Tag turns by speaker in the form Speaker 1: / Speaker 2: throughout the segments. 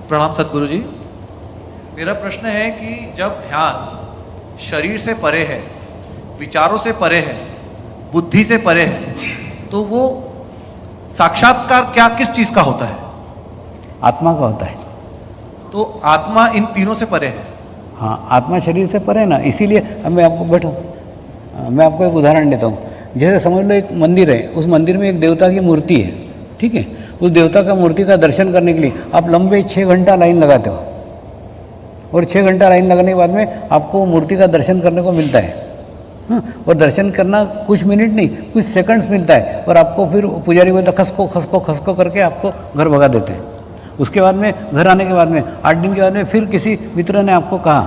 Speaker 1: प्रणाम सद्गुरु जी। मेरा प्रश्न है कि जब ध्यान शरीर से परे है, विचारों से परे है, बुद्धि से परे है, तो वो साक्षात्कार क्या किस चीज का होता है?
Speaker 2: आत्मा का होता है।
Speaker 1: तो आत्मा इन तीनों से परे है।
Speaker 2: हाँ, आत्मा शरीर से परे ना, इसीलिए अब मैं आपको बैठो, मैं आपको एक उदाहरण देता हूँ। जैसे समझ लो एक मंदिर है, उस मंदिर में एक देवता की मूर्ति है, ठीक है। उस देवता का मूर्ति का दर्शन करने के लिए आप लंबे 6 घंटा लाइन लगाते हो, और 6 घंटा लाइन लगने के बाद में आपको मूर्ति का दर्शन करने को मिलता है। और दर्शन करना कुछ मिनट नहीं, कुछ सेकंड्स मिलता है, और आपको फिर पुजारी बोलता खसको खसको खसको करके आपको घर भगा देते हैं। उसके बाद में घर आने के बाद में 8 दिन के बाद में फिर किसी मित्र ने आपको कहा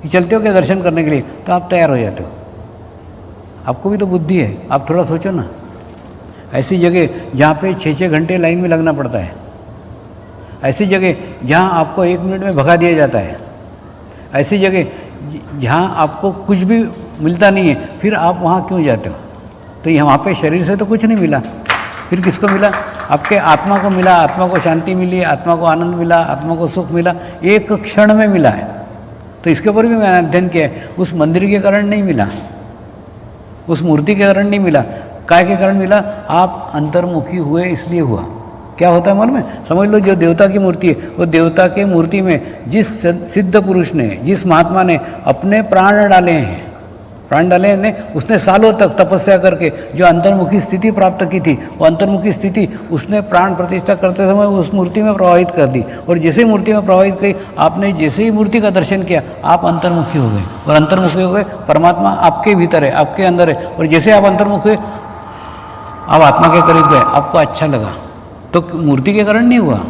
Speaker 2: कि चलते हो क्या दर्शन करने के लिए, तो आप तैयार हो जाते हो। आपको भी तो बुद्धि है, आप थोड़ा सोचो ना। ऐसी जगह जहाँ पे 6-6 घंटे लाइन में लगना पड़ता है, ऐसी जगह जहाँ आपको 1 मिनट में भगा दिया जाता है, ऐसी जगह जहाँ आपको कुछ भी मिलता नहीं है, फिर आप वहाँ क्यों जाते हो? तो यहाँ पे शरीर से तो कुछ नहीं मिला, फिर किसको मिला? आपके आत्मा को मिला, आत्मा को शांति मिली, आत्मा को आनंद मिला, आत्मा को सुख मिला, एक क्षण में मिला है। तो इसके ऊपर भी मैंने अध्ययन किया है। उस मंदिर के कारण नहीं मिला, उस मूर्ति के कारण नहीं मिला, काय के कारण मिला? आप अंतर्मुखी हुए इसलिए हुआ। क्या होता है मन में? समझ लो, जो देवता की मूर्ति है, वो देवता के मूर्ति में जिस सिद्ध पुरुष ने, जिस महात्मा ने अपने प्राण डाले हैं, उसने सालों तक तपस्या करके जो अंतर्मुखी स्थिति प्राप्त की थी, वो अंतर्मुखी स्थिति उसने प्राण प्रतिष्ठा करते समय उस मूर्ति में प्रवाहित कर दी। और जैसे ही मूर्ति में प्रवाहित की, आपने जैसे ही मूर्ति का दर्शन किया, आप अंतर्मुखी हो गए, और अंतर्मुखी हो गए, परमात्मा आपके भीतर है, आपके अंदर है। और जैसे आप अंतर्मुखी हुए, आप आत्मा के करीब गए, आपको अच्छा लगा। तो मूर्ति के कारण नहीं हुआ,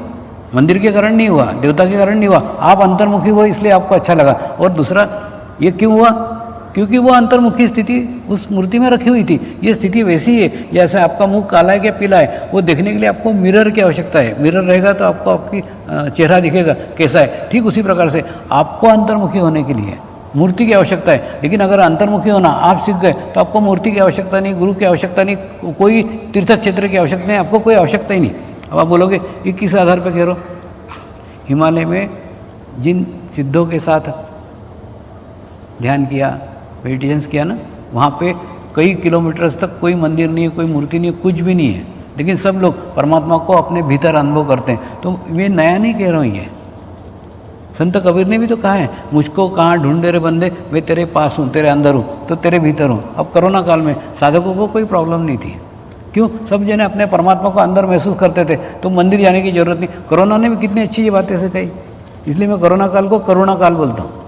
Speaker 2: मंदिर के कारण नहीं हुआ, देवता के कारण नहीं हुआ, आप अंतर्मुखी हुए इसलिए आपको अच्छा लगा। और दूसरा, ये क्यों हुआ? क्योंकि वो अंतर्मुखी स्थिति उस मूर्ति में रखी हुई थी। ये स्थिति वैसी है जैसे आपका मुंह काला है क्या पीला है, वो देखने के लिए आपको मिरर की आवश्यकता है। मिरर रहेगा तो आपको आपकी चेहरा दिखेगा कैसा है। ठीक उसी प्रकार से आपको अंतर्मुखी होने के लिए मूर्ति की आवश्यकता है। लेकिन अगर अंतर्मुखी होना आप सीख गए, तो आपको मूर्ति की आवश्यकता नहीं, गुरु की आवश्यकता नहीं, कोई तीर्थ क्षेत्र की आवश्यकता नहीं, आपको कोई आवश्यकता ही नहीं। अब आप बोलोगे ये किस आधार पर कह रहे हो? हिमालय में जिन सिद्धों के साथ ध्यान किया, मेडिटेशंस किया ना, वहाँ पे कई किलोमीटर्स तक कोई मंदिर नहीं है, कोई मूर्ति नहीं है, कुछ भी नहीं है, लेकिन सब लोग परमात्मा को अपने भीतर अनुभव करते हैं। तो मैं नया नहीं कह रहा हूँ, ये संत कबीर ने भी तो कहा है, मुझको कहाँ ढूंढे रे बंदे, मैं तेरे पास हूँ, तेरे अंदर हूँ, तो तेरे भीतर हूँ। अब कोरोना काल में साधकों को कोई प्रॉब्लम नहीं थी। क्यों? सब जने अपने परमात्मा को अंदर महसूस करते थे, तो मंदिर जाने की जरूरत नहीं। कोरोना ने भी कितनी अच्छी ये बातें सिखाई, इसलिए मैं कोरोना काल को करुणा काल बोलता हूँ।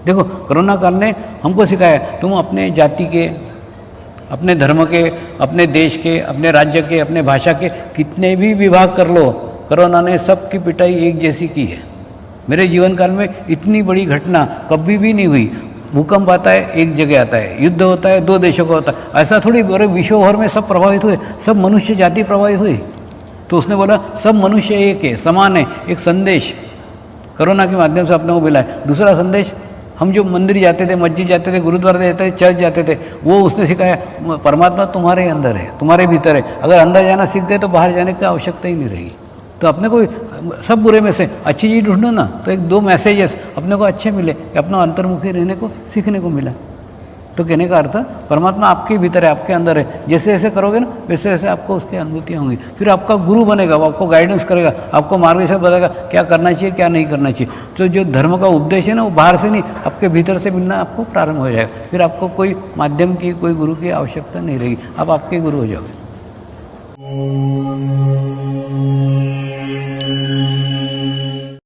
Speaker 2: देखो, कोरोना काल ने हमको सिखाया, तुम अपने जाति के, अपने धर्म के, अपने देश के, अपने राज्य के, अपने भाषा के कितने भी विभाग कर लो, कोरोना ने सबकी पिटाई एक जैसी की है। मेरे जीवन काल में इतनी बड़ी घटना कभी भी नहीं हुई। भूकंप आता है एक जगह आता है, युद्ध होता है 2 देशों का होता है, ऐसा थोड़ी पूरे विश्व भर में सब प्रभावित हुए, सब मनुष्य जाति प्रभावित हुई। तो उसने बोला सब मनुष्य एक है, समान है। एक संदेश कोरोना के माध्यम से अपने को मिला है। दूसरा संदेश, हम जो मंदिर जाते थे, मस्जिद जाते थे, गुरुद्वारा जाते थे, चर्च जाते थे, वो उसने सिखाया परमात्मा तुम्हारे अंदर है, तुम्हारे भीतर है। अगर अंदर जाना सीख गए तो बाहर जाने की आवश्यकता ही नहीं रहेगी। तो अपने को सब बुरे में से अच्छी चीज़ ढूंढो ना, तो 1-2 मैसेजेस अपने को अच्छे मिले कि अपना अंतर्मुखी रहने को सीखने को मिला। तो कहने का अर्थ, परमात्मा आपके भीतर है, आपके अंदर है। जैसे जैसे करोगे ना, वैसे वैसे आपको उसकी अनुभूतियाँ होंगी। फिर आपका गुरु बनेगा, वो आपको गाइडेंस करेगा, आपको मार्गदर्शन बताएगा क्या करना चाहिए, क्या नहीं करना चाहिए। तो जो धर्म का उपदेश है ना, वो बाहर से नहीं, आपके भीतर से मिलना आपको प्रारंभ हो जाएगा। फिर आपको कोई माध्यम की, कोई गुरु की आवश्यकता नहीं रहेगी, आप आपके गुरु हो जाओगे।